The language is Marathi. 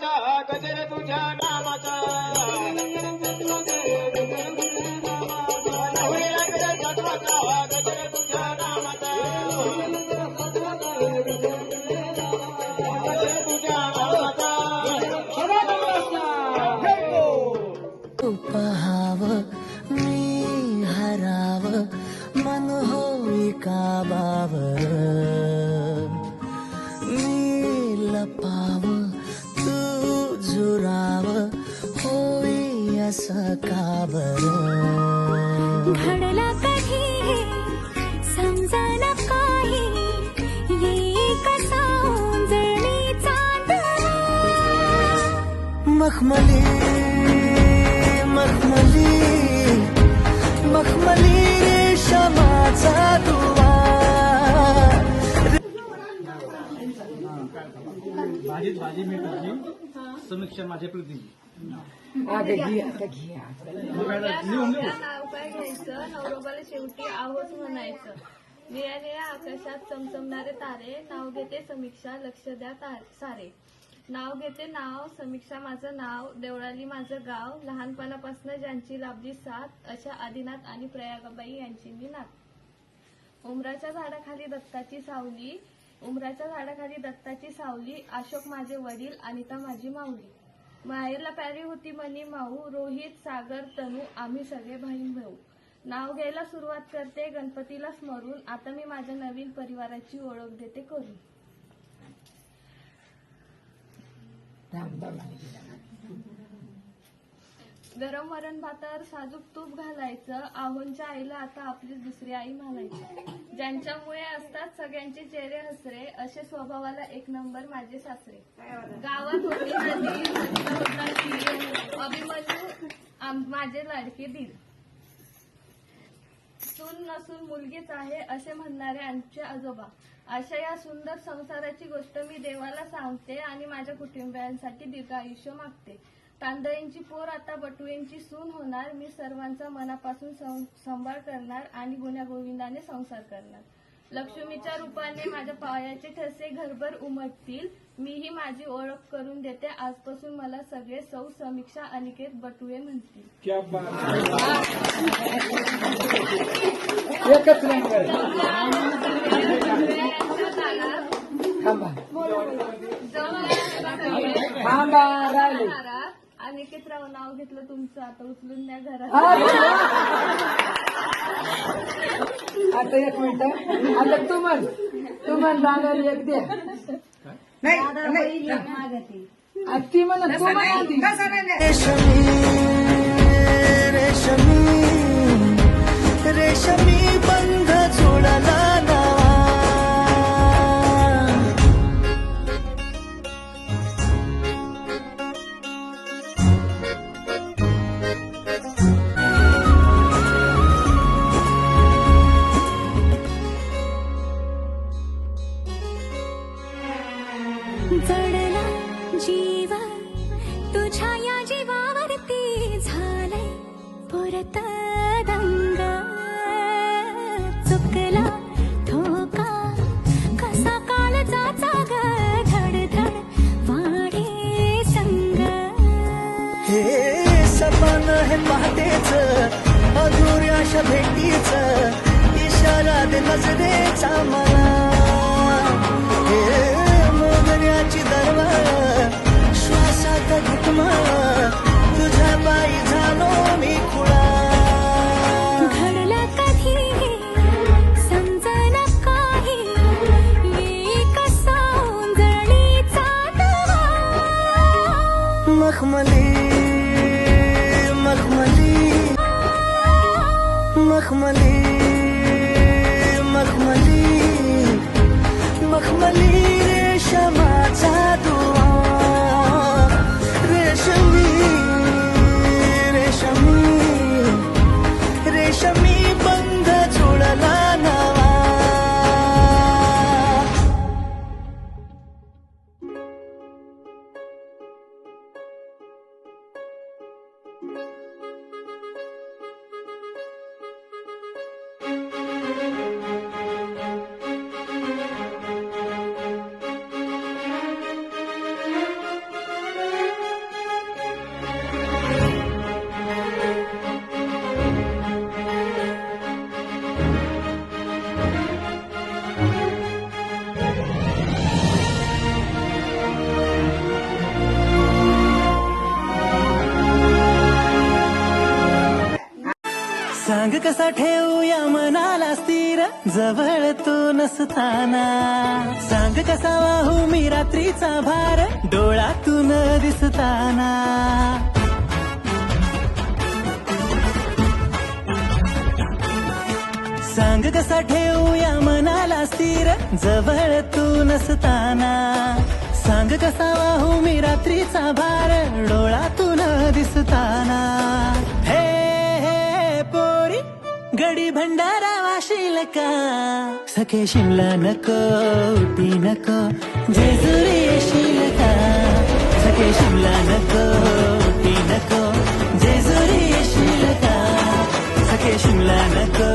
तत्वाचा गजर तुझ्या नामाचा होईल गजर तत्वाचा गजर तुझ्या नामाचा तुझ्या नामाचा पहाव मी हराव मन होई काबावर मी लपाव तू झुराव होई असं काबर घडला कधी समजना काही ये कसा जळी चांदवा मखमली मखमली मखमली रेशमाचा दुवा भाजी मी टाकली समीक्षा माझ्या प्रतिनिधी नाव काय घ्यायचं नवरोबाला शेवटी आहोच म्हणायचं निळ्या आकाशात चमचमणारे तारे नाव घेते समीक्षा लक्ष द्या सारे नाव घेते नाव समीक्षा माझं नाव देवळाली माझं गाव लहानपणापासून ज्यांची लाभली साथ अशा आदिनाथ आणि प्रयागाबाई यांची मी नाथ उमराच्या झाडाखाली दत्ताची सावली अशोक माझे वडील अनिता माझी माऊली माहेरला प्यारी होती मनी माऊ रोहित सागर तनू आम्ही सगळे बहीण भाऊ नाव घ्यायला सुरुवात करते गणपतीला स्मरून आता मी माझ्या नवीन परिवाराची ओळख देते करून गरम वरण भातावर साजूक तूप घालायचं आहोंच्या आईला आता आपली दुसरी आई म्हणायची ज्यांच्यामुळे असतात सगळ्यांचे चेहरे हसरे असे स्वभावाला एक नंबर माझे सासरे गावात होती अभिमन्यू माझे लाडके दिल सून नसून मुलगीच आहे असे म्हणणारे आमचे आजोबा अशा या सुंदर संसाराची गोष्ट मी देवाला सांगते आणि माझ्या कुटुंबियांसाठी दीर्घ आयुष्य मागते तांदळींची पोर आता बटुळेंची सून होणार मी सर्वांचा मनापासून सांभाळ करणार आणि गुण्यागोविंदाने संसार करणार लक्ष्मीच्या रूपाने माझ्या पायाचे ठसे घरभर उमटतील मीही माझी ओळख करून देते आजपासून मला सगळे सौ समीक्षा अनिकेत बटुळे म्हणतील अनिकेतराव नाव घेतलं तुमचं आता उचलून द्या घरात आता एक मिनिट आता तू म्हण जाणार एक द्या ती म्हणत तू रेशमी रेशमी रेशमी बंध जोडला नावा जडला जीव तुझ्या या जीवावरती झालंय परत दंग चुकला धोका कसा काळजाचा ग धडधड वाढे संग हे सपन हे पहाटेच अधुऱ्याशा भेटीच इशारा दे नजरेचा मला हे मोगऱ्याची दरवार श्वासात घुटमा तुझ्या पायी झालो मी खुळा घडला कधी समजना काही ये कसा जळीचा दवा मखमली मखमली मखमली मखमली कसा ठेवूया मनाला स्थिर जवळ तू नसताना सांग कसा वाहू मी रात्रीचा भार डोळ्यातून दिसताना सांग कसा ठेवूया मनाला स्थिर जवळ तू नसताना सांग कसा वाहू मी रात्रीचा भार डोळ्यातून दिसताना हे हे पोरी गडी भंडारा वाशील का सखे शिमला नको उटी नको जेजुरी येशील का सखे शिमला नको उटी नको जेजुरी येशील का सखे शिमला नको